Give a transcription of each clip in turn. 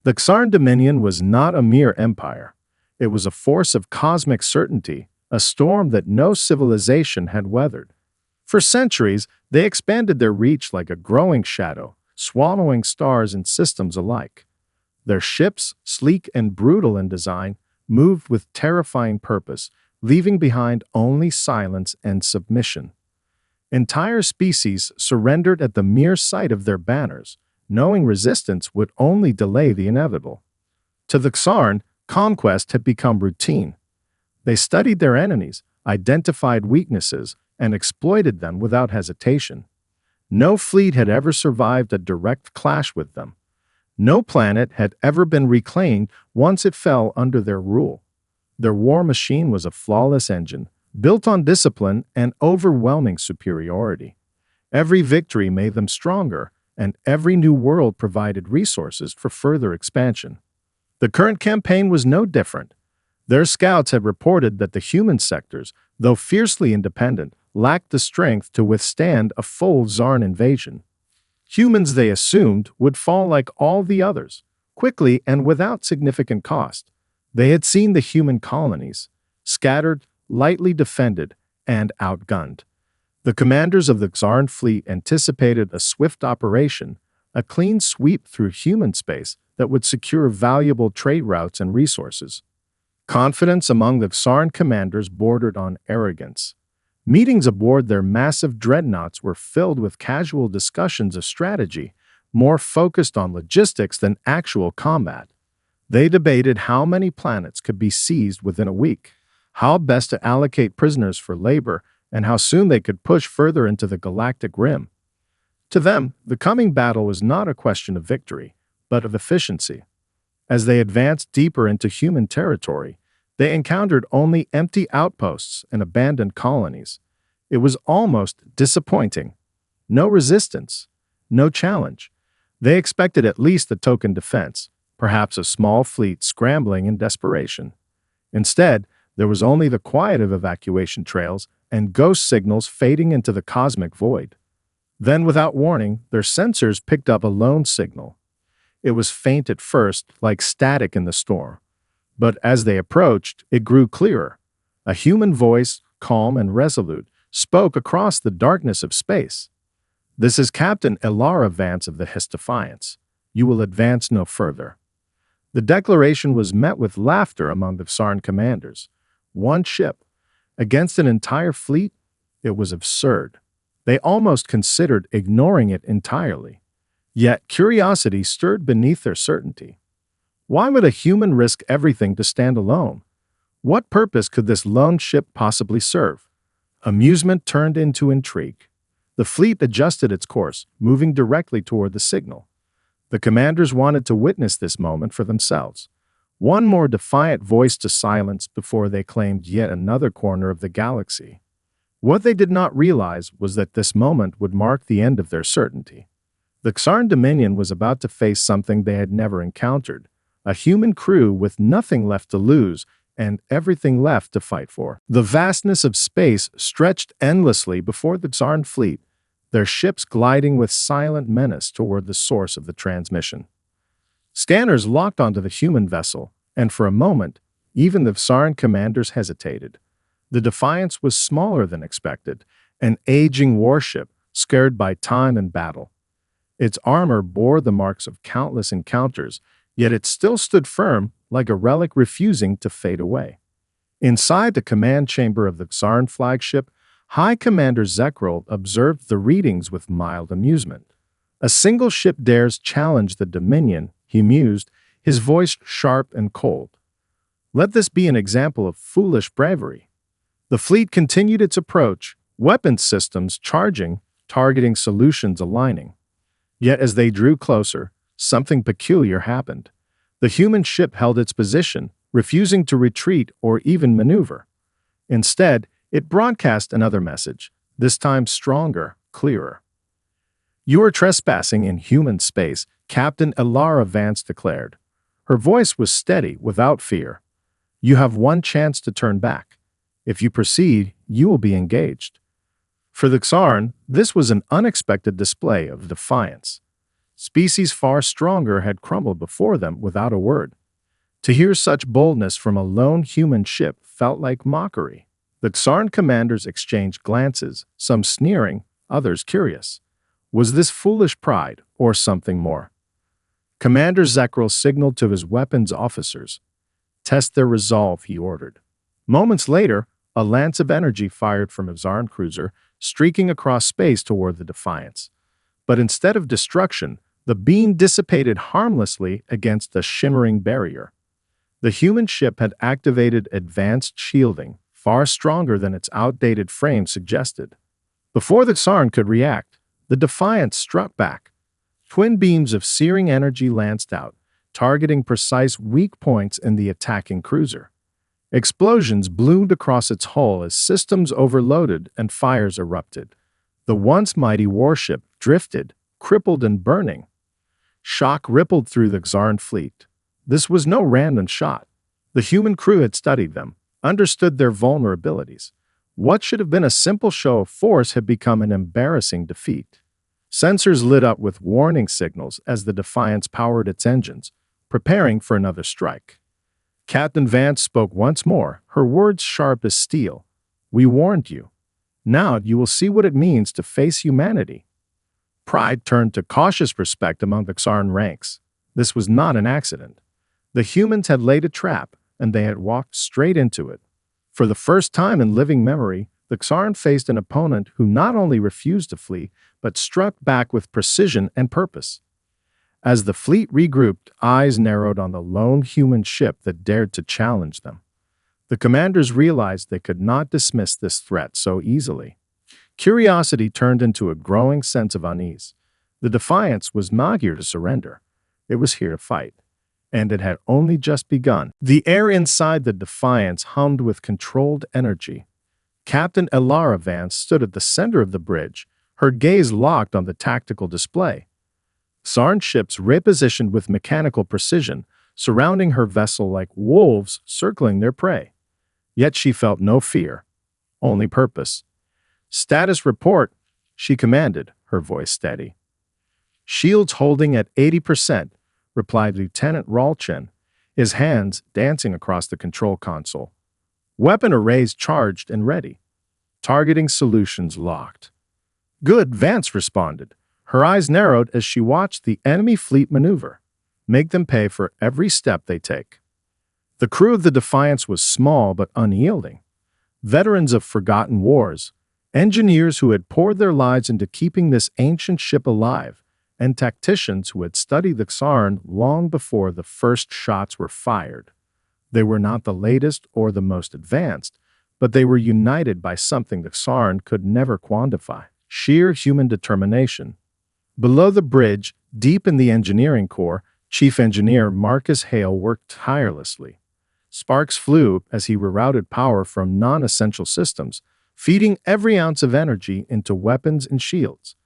The Xarn Dominion was not a mere empire. It was a force of cosmic certainty, a storm that no civilization had weathered. For centuries, they expanded their reach like a growing shadow, swallowing stars and systems alike. Their ships, sleek and brutal in design, moved with terrifying purpose, leaving behind only silence and submission. Entire species surrendered at the mere sight of their banners, knowing resistance would only delay the inevitable. To the Xarn, conquest had become routine. They studied their enemies, identified weaknesses, and exploited them without hesitation. No fleet had ever survived a direct clash with them. No planet had ever been reclaimed once it fell under their rule. Their war machine was a flawless engine, built on discipline and overwhelming superiority. Every victory made them stronger, and every new world provided resources for further expansion. The current campaign was no different. Their scouts had reported that the human sectors, though fiercely independent, lacked the strength to withstand a full Xarn invasion. Humans, they assumed, would fall like all the others, quickly and without significant cost. They had seen the human colonies, scattered, lightly defended, and outgunned. The commanders of the Xarn fleet anticipated a swift operation, a clean sweep through human space that would secure valuable trade routes and resources. Confidence among the Xarn commanders bordered on arrogance. Meetings aboard their massive dreadnoughts were filled with casual discussions of strategy, more focused on logistics than actual combat. They debated how many planets could be seized within a week, how best to allocate prisoners for labor, and how soon they could push further into the galactic rim. To them, the coming battle was not a question of victory, but of efficiency. As they advanced deeper into human territory, they encountered only empty outposts and abandoned colonies. It was almost disappointing. No resistance, no challenge. They expected at least a token defense, perhaps a small fleet scrambling in desperation. Instead, there was only the quiet of evacuation trails and ghost signals fading into the cosmic void. Then, without warning, their sensors picked up a lone signal. It was faint at first, like static in the storm. But as they approached, it grew clearer. A human voice, calm and resolute, spoke across the darkness of space. "This is Captain Elara Vance of the Defiance. You will advance no further." The declaration was met with laughter among the Xarn commanders. One ship, against an entire fleet? It was absurd. They almost considered ignoring it entirely. Yet curiosity stirred beneath their certainty. Why would a human risk everything to stand alone? What purpose could this lone ship possibly serve? Amusement turned into intrigue. The fleet adjusted its course, moving directly toward the signal. The commanders wanted to witness this moment for themselves. One more defiant voice to silence before they claimed yet another corner of the galaxy. What they did not realize was that this moment would mark the end of their certainty. The Xarn Dominion was about to face something they had never encountered, a human crew with nothing left to lose and everything left to fight for. The vastness of space stretched endlessly before the Xarn fleet, their ships gliding with silent menace toward the source of the transmission. Scanners locked onto the human vessel, and for a moment, even the Xarn commanders hesitated. The Defiance was smaller than expected, an aging warship scarred by time and battle. Its armor bore the marks of countless encounters, yet it still stood firm, like a relic refusing to fade away. Inside the command chamber of the Xarn flagship, High Commander Zekrold observed the readings with mild amusement. "A single ship dares challenge the Dominion," he mused, his voice sharp and cold. "Let this be an example of foolish bravery." The fleet continued its approach, weapons systems charging, targeting solutions aligning. Yet as they drew closer, something peculiar happened. The human ship held its position, refusing to retreat or even maneuver. Instead, it broadcast another message, this time stronger, clearer. "You are trespassing in human space," Captain Elara Vance declared. Her voice was steady, without fear. "You have one chance to turn back. If you proceed, you will be engaged." For the Xarn, this was an unexpected display of defiance. Species far stronger had crumbled before them without a word. To hear such boldness from a lone human ship felt like mockery. The Xarn commanders exchanged glances, some sneering, others curious. Was this foolish pride or something more? Commander Zekril signaled to his weapons officers. Test their resolve, he ordered. Moments later, a lance of energy fired from a Xarn cruiser, streaking across space toward the Defiance. But instead of destruction, the beam dissipated harmlessly against the shimmering barrier. The human ship had activated advanced shielding, far stronger than its outdated frame suggested. Before the Xarn could react, the Defiance struck back. Twin beams of searing energy lanced out, targeting precise weak points in the attacking cruiser. Explosions bloomed across its hull as systems overloaded and fires erupted. The once mighty warship drifted, crippled and burning. Shock rippled through the Xarn fleet. This was no random shot. The human crew had studied them, understood their vulnerabilities. What should have been a simple show of force had become an embarrassing defeat. Sensors lit up with warning signals as the Defiance powered its engines, preparing for another strike. Captain Vance spoke once more, her words sharp as steel. We warned you. Now you will see what it means to face humanity. Pride turned to cautious respect among the Xarn ranks. This was not an accident. The humans had laid a trap, and they had walked straight into it. For the first time in living memory, the Xarn faced an opponent who not only refused to flee, but struck back with precision and purpose. As the fleet regrouped, eyes narrowed on the lone human ship that dared to challenge them. The commanders realized they could not dismiss this threat so easily. Curiosity turned into a growing sense of unease. The Defiance was not here to surrender. It was here to fight. And it had only just begun. The air inside the Defiance hummed with controlled energy. Captain Elara Vance stood at the center of the bridge, her gaze locked on the tactical display. Xarn ships repositioned with mechanical precision, surrounding her vessel like wolves circling their prey. Yet she felt no fear, only purpose. Status report, she commanded, her voice steady. Shields holding at 80%, replied Lieutenant Ralchin, his hands dancing across the control console. Weapon arrays charged and ready. Targeting solutions locked. Good, Vance responded. Her eyes narrowed as she watched the enemy fleet maneuver. Make them pay for every step they take. The crew of the Defiance was small but unyielding. Veterans of forgotten wars, engineers who had poured their lives into keeping this ancient ship alive, and tacticians who had studied the Xarn long before the first shots were fired. They were not the latest or the most advanced, but they were united by something the Xarn could never quantify: sheer human determination. Below the bridge, deep in the engineering core, Chief Engineer Marcus Hale worked tirelessly. Sparks flew as he rerouted power from non-essential systems, feeding every ounce of energy into weapons and shields.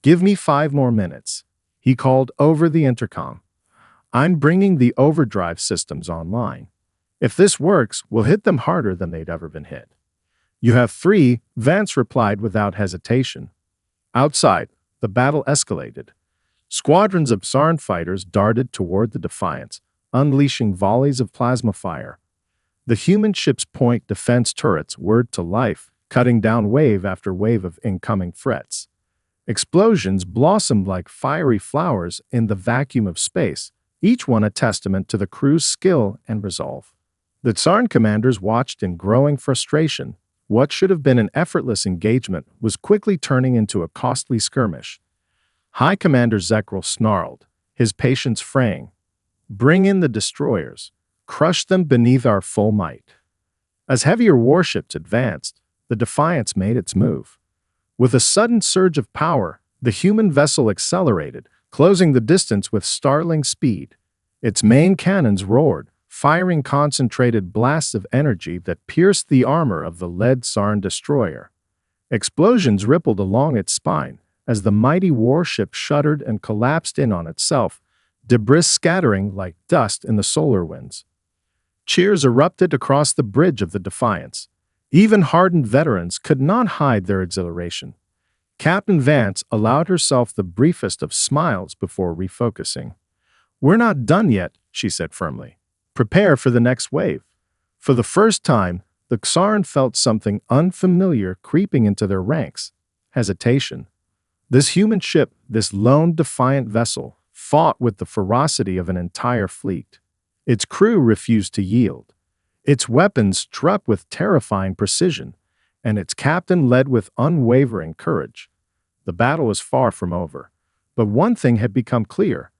Give me 5 more minutes, he called over the intercom. I'm bringing the overdrive systems online. If this works, we'll hit them harder than they'd ever been hit. You have 3, Vance replied without hesitation. Outside, the battle escalated. Squadrons of Xarn fighters darted toward the Defiance, unleashing volleys of plasma fire. The human ship's point defense turrets whirred to life, cutting down wave after wave of incoming threats. Explosions blossomed like fiery flowers in the vacuum of space, each one a testament to the crew's skill and resolve. The Xarn commanders watched in growing frustration. What should have been an effortless engagement was quickly turning into a costly skirmish. High Commander Zekril snarled, his patience fraying. Bring in the destroyers. Crush them beneath our full might. As heavier warships advanced, the Defiance made its move. With a sudden surge of power, the human vessel accelerated, closing the distance with startling speed. Its main cannons roared, firing concentrated blasts of energy that pierced the armor of the lead Xarn destroyer. Explosions rippled along its spine as the mighty warship shuddered and collapsed in on itself, debris scattering like dust in the solar winds. Cheers erupted across the bridge of the Defiance. Even hardened veterans could not hide their exhilaration. Captain Vance allowed herself the briefest of smiles before refocusing. "We're not done yet," she said firmly. "Prepare for the next wave." For the first time, the Xarn felt something unfamiliar creeping into their ranks. Hesitation. This human ship, this lone defiant vessel, fought with the ferocity of an entire fleet. Its crew refused to yield. Its weapons struck with terrifying precision, and its captain led with unwavering courage. The battle was far from over, but one thing had become clear.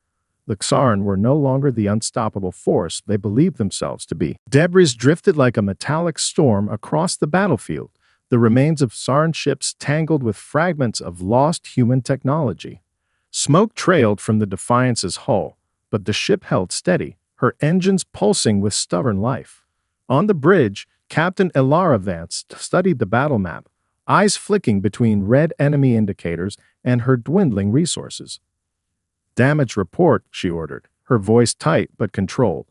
The Xarn were no longer the unstoppable force they believed themselves to be. Debris drifted like a metallic storm across the battlefield, the remains of Xarn ships tangled with fragments of lost human technology. Smoke trailed from the Defiance's hull, but the ship held steady, her engines pulsing with stubborn life. On the bridge, Captain Elara Vance studied the battle map, eyes flicking between red enemy indicators and her dwindling resources. "Damage report," she ordered, her voice tight but controlled.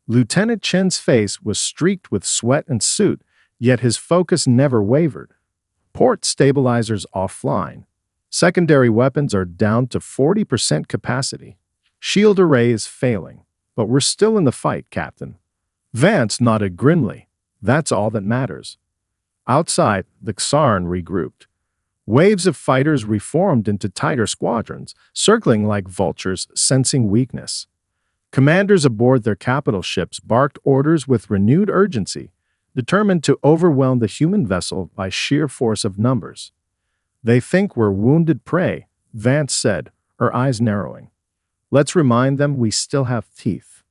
Lieutenant Chen's face was streaked with sweat and soot, yet his focus never wavered. "Port stabilizers offline. Secondary weapons are down to 40% capacity. Shield array is failing, but we're still in the fight, Captain." Vance nodded grimly. "That's all that matters." Outside, the Xarn regrouped. Waves of fighters reformed into tighter squadrons, circling like vultures, sensing weakness. Commanders aboard their capital ships barked orders with renewed urgency, determined to overwhelm the human vessel by sheer force of numbers. "They think we're wounded prey," Vance said, her eyes narrowing. "Let's remind them we still have teeth."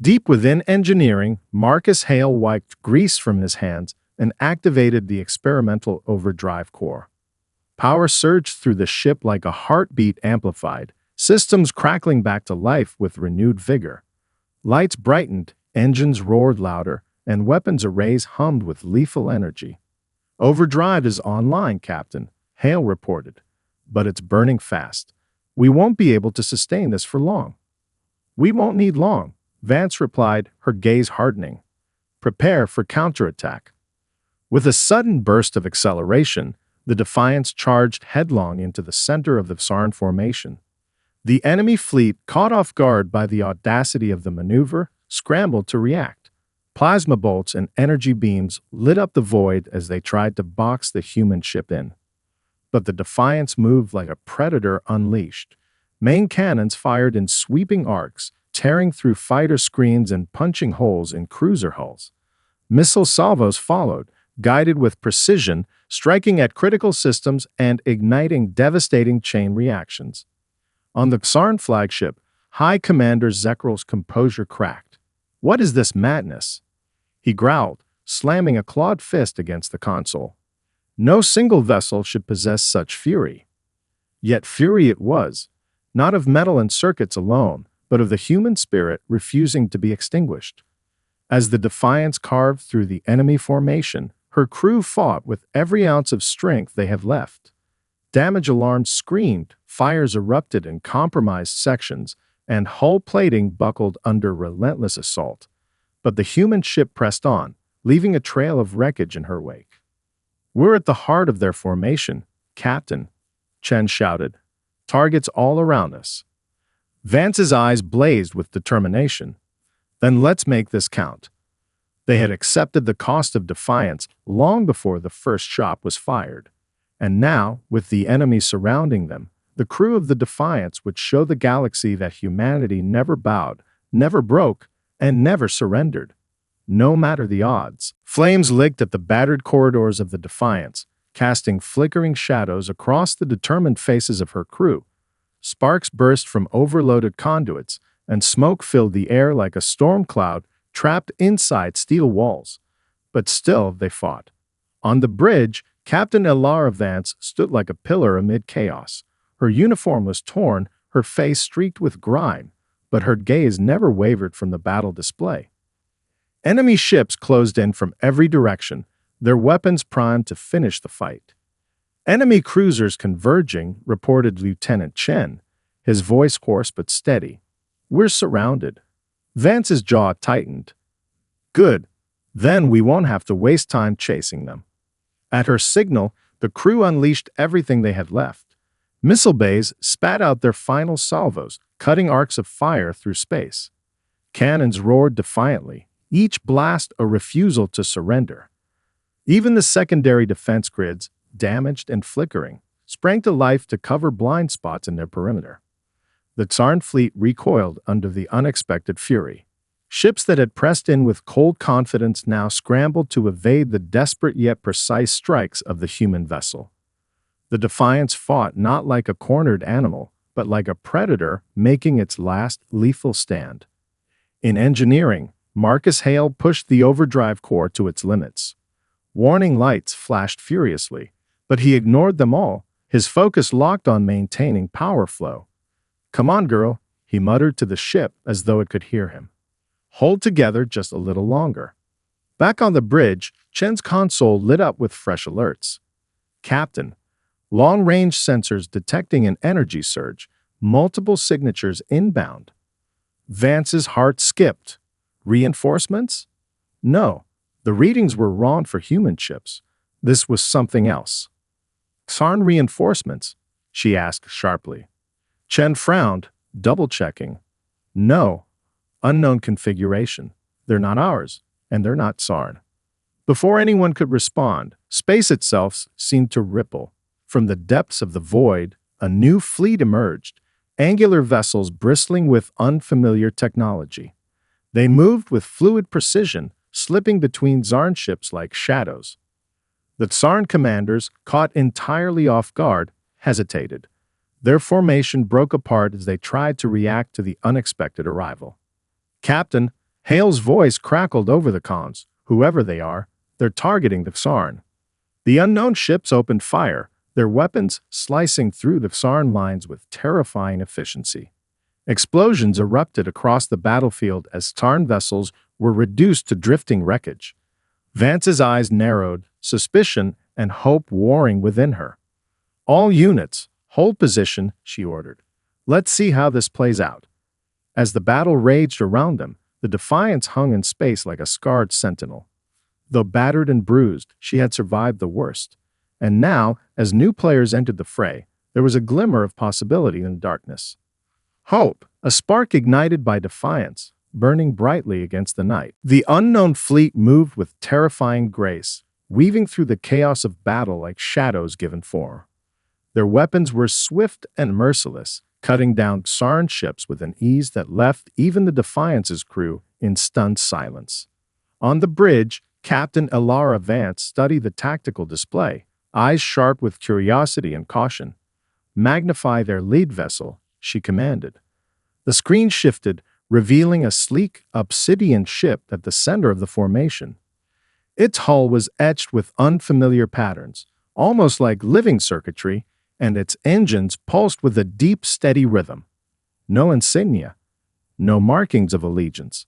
Deep within engineering, Marcus Hale wiped grease from his hands and activated the experimental overdrive core. Power surged through the ship like a heartbeat amplified, systems crackling back to life with renewed vigor. Lights brightened, engines roared louder, and weapons arrays hummed with lethal energy. "Overdrive is online, Captain," Hale reported, "but it's burning fast. We won't be able to sustain this for long." "We won't need long," Vance replied, her gaze hardening. "Prepare for counterattack." With a sudden burst of acceleration, the Defiance charged headlong into the center of the Xarn formation. The enemy fleet, caught off guard by the audacity of the maneuver, scrambled to react. Plasma bolts and energy beams lit up the void as they tried to box the human ship in. But the Defiance moved like a predator unleashed. Main cannons fired in sweeping arcs, tearing through fighter screens and punching holes in cruiser hulls. Missile salvos followed, guided with precision, striking at critical systems and igniting devastating chain reactions. On the Xarn flagship, High Commander Zekral's composure cracked. "What is this madness?" he growled, slamming a clawed fist against the console. No single vessel should possess such fury. Yet fury it was, not of metal and circuits alone, but of the human spirit refusing to be extinguished. As the Defiance carved through the enemy formation, her crew fought with every ounce of strength they have left. Damage alarms screamed, fires erupted in compromised sections, and hull plating buckled under relentless assault. But the human ship pressed on, leaving a trail of wreckage in her wake. "We're at the heart of their formation, Captain," Chen shouted. "Targets all around us." Vance's eyes blazed with determination. "Then let's make this count." They had accepted the cost of defiance long before the first shot was fired. And now, with the enemy surrounding them, the crew of the Defiance would show the galaxy that humanity never bowed, never broke, and never surrendered. No matter the odds. Flames licked at the battered corridors of the Defiance, casting flickering shadows across the determined faces of her crew. Sparks burst from overloaded conduits, and smoke filled the air like a storm cloud trapped inside steel walls. But still they fought. On the bridge, Captain Elara Vance stood like a pillar amid chaos. Her uniform was torn, her face streaked with grime, but her gaze never wavered from the battle display. Enemy ships closed in from every direction, their weapons primed to finish the fight. "Enemy cruisers converging," reported Lieutenant Chen, his voice hoarse but steady. "We're surrounded." Vance's jaw tightened. "Good. Then we won't have to waste time chasing them." At her signal, The crew unleashed everything they had left. Missile bays spat out their final salvos, cutting arcs of fire through space. Cannons roared defiantly, each blast a refusal to surrender. Even the secondary defense grids, damaged and flickering, sprang to life to cover blind spots in their perimeter. The Tsarn fleet recoiled under the unexpected fury. Ships that had pressed in with cold confidence now scrambled to evade the desperate yet precise strikes of the human vessel. The Defiance fought not like a cornered animal, but like a predator making its last lethal stand. In engineering, Marcus Hale pushed the overdrive core to its limits. Warning lights flashed furiously, but he ignored them all, his focus locked on maintaining power flow. "Come on, girl," he muttered to the ship as though it could hear him. "Hold together just a little longer." Back on the bridge, Chen's console lit up with fresh alerts. "Captain, long-range sensors detecting an energy surge, multiple signatures inbound." Vance's heart skipped. Reinforcements? No, the readings were wrong for human ships. This was something else. "Sarn reinforcements?" she asked sharply. Chen frowned, double-checking. "No, unknown configuration. They're not ours, and they're not Sarn." Before anyone could respond, space itself seemed to ripple. From the depths of the void, a new fleet emerged, angular vessels bristling with unfamiliar technology. They moved with fluid precision, slipping between Zarn ships like shadows. The Tsarn commanders, caught entirely off guard, hesitated. Their formation broke apart as they tried to react to the unexpected arrival. "Captain," Hale's voice crackled over the comms. "Whoever they are, they're targeting the Tsarn." The unknown ships opened fire, their weapons slicing through the Tsarn lines with terrifying efficiency. Explosions erupted across the battlefield as Tsarn vessels were reduced to drifting wreckage. Vance's eyes narrowed, suspicion and hope warring within her. "All units, hold position," she ordered. "Let's see how this plays out." As the battle raged around them, the Defiance hung in space like a scarred sentinel. Though battered and bruised, she had survived the worst. And now, as new players entered the fray, there was a glimmer of possibility in the darkness. Hope, a spark ignited by defiance, burning brightly against the night. The unknown fleet moved with terrifying grace, weaving through the chaos of battle like shadows given form. Their weapons were swift and merciless, cutting down Sarn ships with an ease that left even the Defiance's crew in stunned silence. On the bridge, Captain Elara Vance studied the tactical display, eyes sharp with curiosity and caution. "Magnify their lead vessel," she commanded. The screen shifted, revealing a sleek, obsidian ship at the center of the formation. Its hull was etched with unfamiliar patterns, almost like living circuitry, and its engines pulsed with a deep, steady rhythm. No insignia, no markings of allegiance.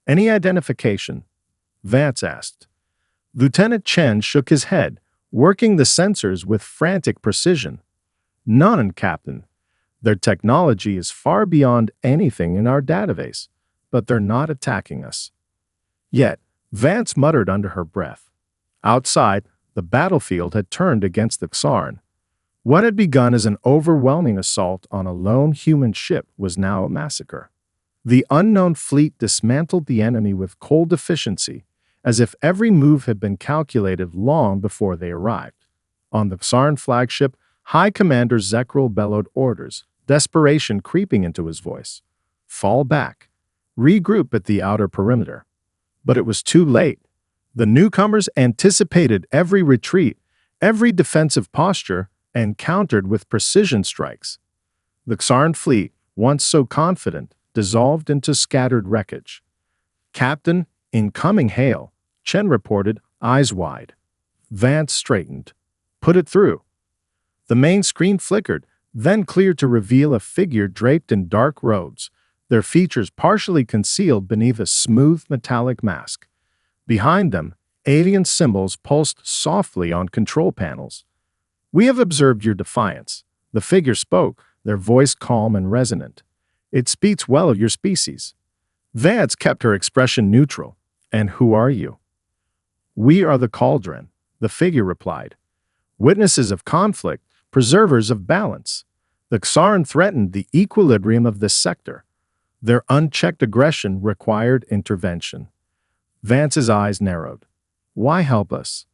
"Any identification?" Vance asked. Lieutenant Chen shook his head, working the sensors with frantic precision. "None, Captain. Their technology is far beyond anything in our database, but they're not attacking us." Yet, Vance muttered under her breath. Outside, the battlefield had turned against the Xarn. What had begun as an overwhelming assault on a lone human ship was now a massacre. The unknown fleet dismantled the enemy with cold efficiency, as if every move had been calculated long before they arrived. On the Xarn flagship, High Commander Zekril bellowed orders, desperation creeping into his voice. "Fall back. Regroup at the outer perimeter." But it was too late. The newcomers anticipated every retreat, every defensive posture, and countered with precision strikes. The Xarn fleet, once so confident, dissolved into scattered wreckage. "Captain, incoming hail," Chen reported, eyes wide. Vance straightened. "Put it through." The main screen flickered, then cleared to reveal a figure draped in dark robes, their features partially concealed beneath a smooth metallic mask. Behind them, alien symbols pulsed softly on control panels. "We have observed your defiance." The figure spoke, their voice calm and resonant. "It speaks well of your species." Vance kept her expression neutral. "And who are you?" "We are the Cauldron," the figure replied. Witnesses of conflict, preservers of balance. The Xarn threatened the equilibrium of this sector. Their unchecked aggression required intervention. Vance's eyes narrowed. Why help us?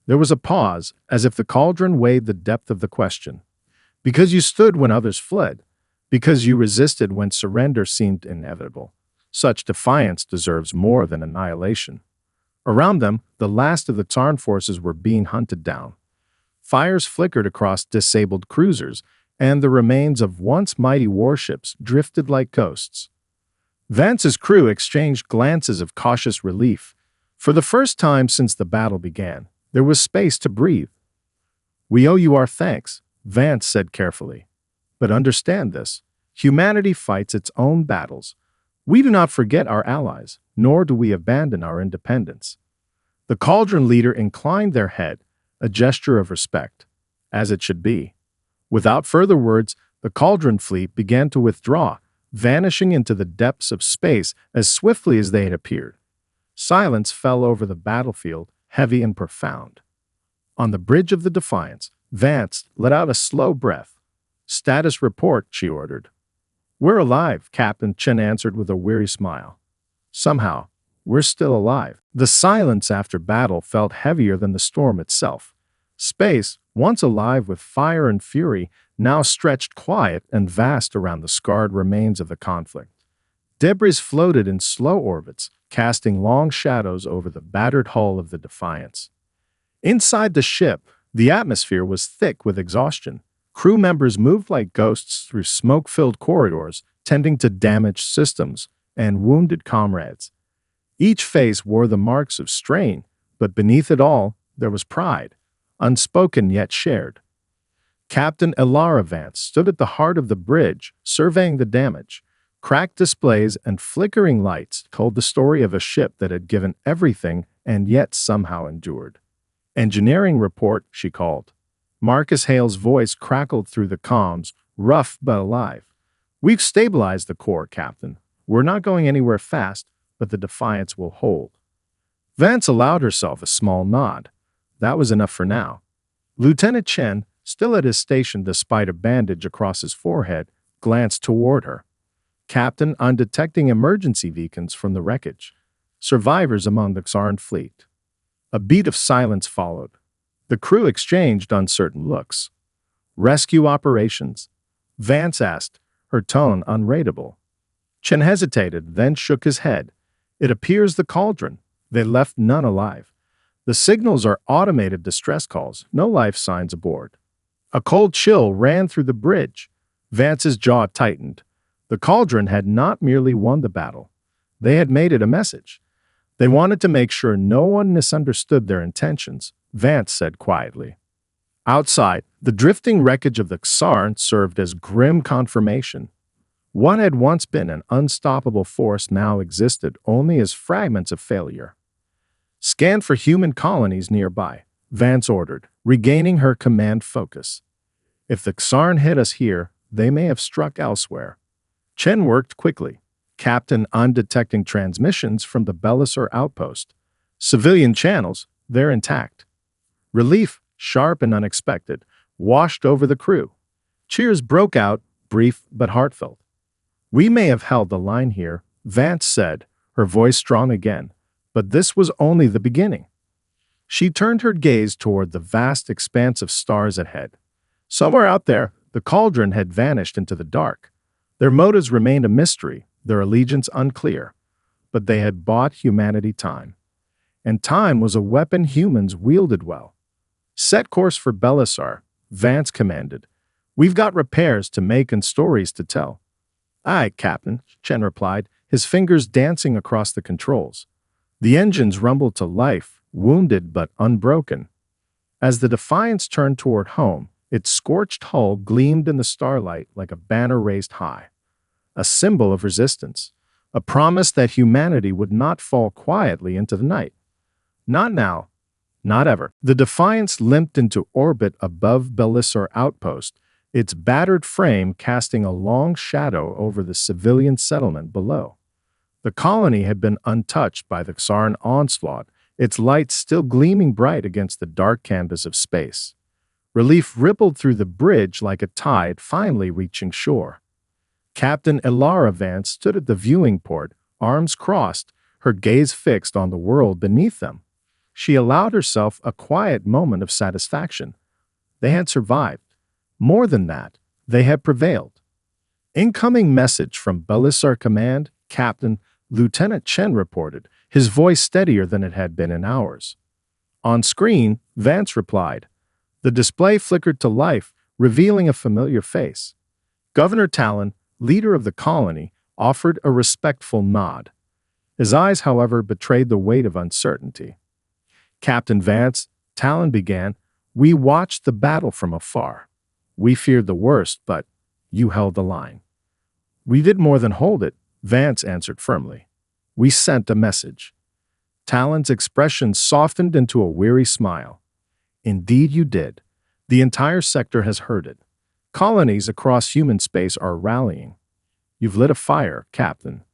There was a pause, as if the cauldron weighed the depth of the question. Because you stood when others fled. Because you resisted when surrender seemed inevitable. Such defiance deserves more than annihilation. Around them, the last of the Xarn forces were being hunted down. Fires flickered across disabled cruisers, and the remains of once mighty warships drifted like ghosts. Vance's crew exchanged glances of cautious relief. For the first time since the battle began, there was space to breathe. "We owe you our thanks," Vance said carefully. "But understand this. Humanity fights its own battles. We do not forget our allies, nor do we abandon our independence." The cauldron leader inclined their head, a gesture of respect, as it should be. Without further words, the cauldron fleet began to withdraw, vanishing into the depths of space as swiftly as they had appeared. Silence fell over the battlefield, heavy and profound. On the bridge of the Defiance, Vance let out a slow breath. "Status report," she ordered. "We're alive," Captain Chen answered with a weary smile. "Somehow, we're still alive." The silence after battle felt heavier than the storm itself. Space, once alive with fire and fury, now stretched quiet and vast around the scarred remains of the conflict. Debris floated in slow orbits, casting long shadows over the battered hull of the Defiance. Inside the ship, the atmosphere was thick with exhaustion. Crew members moved like ghosts through smoke-filled corridors, tending to damaged systems and wounded comrades. Each face wore the marks of strain, but beneath it all, there was pride, unspoken yet shared. Captain Elara Vance stood at the heart of the bridge, surveying the damage. Cracked displays and flickering lights told the story of a ship that had given everything and yet somehow endured. "Engineering report," she called. Marcus Hale's voice crackled through the comms, rough but alive. "We've stabilized the core, Captain. We're not going anywhere fast, but the Defiance will hold." Vance allowed herself a small nod. That was enough for now. Lieutenant Chen, still at his station despite a bandage across his forehead, glanced toward her. "Captain, I'm detecting emergency beacons from the wreckage. Survivors among the Xarn fleet." A beat of silence followed. The crew exchanged uncertain looks. "Rescue operations?" Vance asked, her tone unreadable. Chen hesitated, then shook his head. "It appears the cauldron. They left none alive. The signals are automated distress calls, no life signs aboard." A cold chill ran through the bridge. Vance's jaw tightened. The cauldron had not merely won the battle. They had made it a message. They wanted to make sure no one misunderstood their intentions, Vance said quietly. Outside, the drifting wreckage of the Xarn served as grim confirmation. What had once been an unstoppable force now existed only as fragments of failure. "Scan for human colonies nearby," Vance ordered, regaining her command focus. "If the Xarn hit us here, they may have struck elsewhere." Chen worked quickly. "Captain, I'm detecting transmissions from the Belisar outpost. Civilian channels, they're intact." Relief, sharp and unexpected, washed over the crew. Cheers broke out, brief but heartfelt. "We may have held the line here," Vance said, her voice strong again, "but this was only the beginning." She turned her gaze toward the vast expanse of stars ahead. Somewhere out there, the cauldron had vanished into the dark. Their motives remained a mystery, their allegiance unclear, but they had bought humanity time. And time was a weapon humans wielded well. "Set course for Belisar," Vance commanded. "We've got repairs to make and stories to tell." "Aye, Captain," Chen replied, his fingers dancing across the controls. The engines rumbled to life, wounded but unbroken. As the Defiance turned toward home, its scorched hull gleamed in the starlight like a banner raised high. A symbol of resistance, a promise that humanity would not fall quietly into the night. Not now, not ever. The Defiance limped into orbit above Belisar outpost, its battered frame casting a long shadow over the civilian settlement below. The colony had been untouched by the Xarn onslaught, its lights still gleaming bright against the dark canvas of space. Relief rippled through the bridge like a tide finally reaching shore. Captain Elara Vance stood at the viewing port, arms crossed, her gaze fixed on the world beneath them. She allowed herself a quiet moment of satisfaction. They had survived. More than that, they had prevailed. Incoming message from Belisar Command, Captain Lieutenant Chen reported, his voice steadier than it had been in hours. On screen, Vance replied. The display flickered to life, revealing a familiar face. Governor Talon, leader of the colony, offered a respectful nod. His eyes, however, betrayed the weight of uncertainty. Captain Vance, Talon began, we watched the battle from afar. We feared the worst, but you held the line. We did more than hold it, Vance answered firmly. We sent a message. Talon's expression softened into a weary smile. Indeed you did. The entire sector has heard it. Colonies across human space are rallying. You've lit a fire, Captain.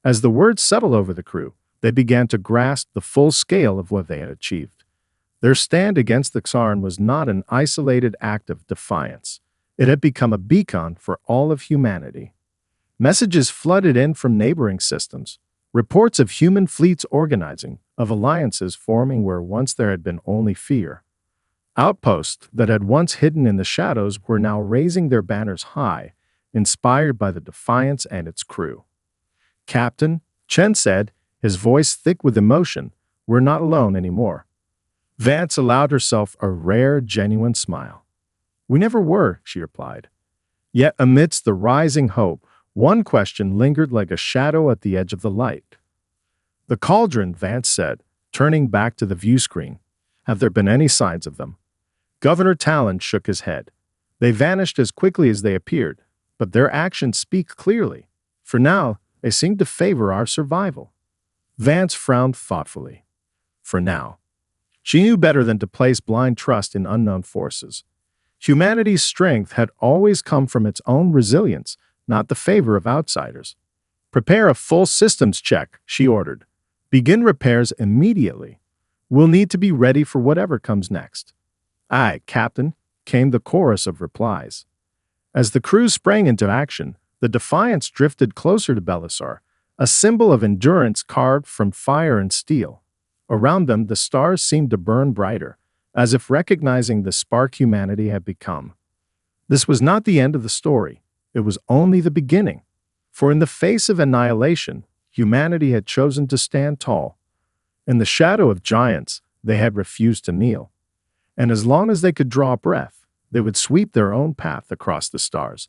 As the words settled over the crew, they began to grasp the full scale of what they had achieved. Their stand against the Xarn was not an isolated act of defiance. It had become a beacon for all of humanity. Messages flooded in from neighboring systems, reports of human fleets organizing, of alliances forming where once there had been only fear. Outposts that had once hidden in the shadows were now raising their banners high, inspired by the Defiance and its crew. Captain, Chen said, his voice thick with emotion, we're not alone anymore. Vance allowed herself a rare, genuine smile. We never were, she replied. Yet amidst the rising hope, one question lingered like a shadow at the edge of the light. The cauldron, Vance said, turning back to the view screen. Have there been any signs of them? Governor Talon shook his head. They vanished as quickly as they appeared, but their actions speak clearly. For now, they seem to favor our survival. Vance frowned thoughtfully. For now. She knew better than to place blind trust in unknown forces. Humanity's strength had always come from its own resilience, not the favor of outsiders. Prepare a full systems check, she ordered. Begin repairs immediately. We'll need to be ready for whatever comes next. Aye, Captain, came the chorus of replies. As the crew sprang into action, the Defiance drifted closer to Belisar, a symbol of endurance carved from fire and steel. Around them, the stars seemed to burn brighter, as if recognizing the spark humanity had become. This was not the end of the story. It was only the beginning. For in the face of annihilation, humanity had chosen to stand tall. In the shadow of giants, they had refused to kneel. And as long as they could draw breath, they would sweep their own path across the stars.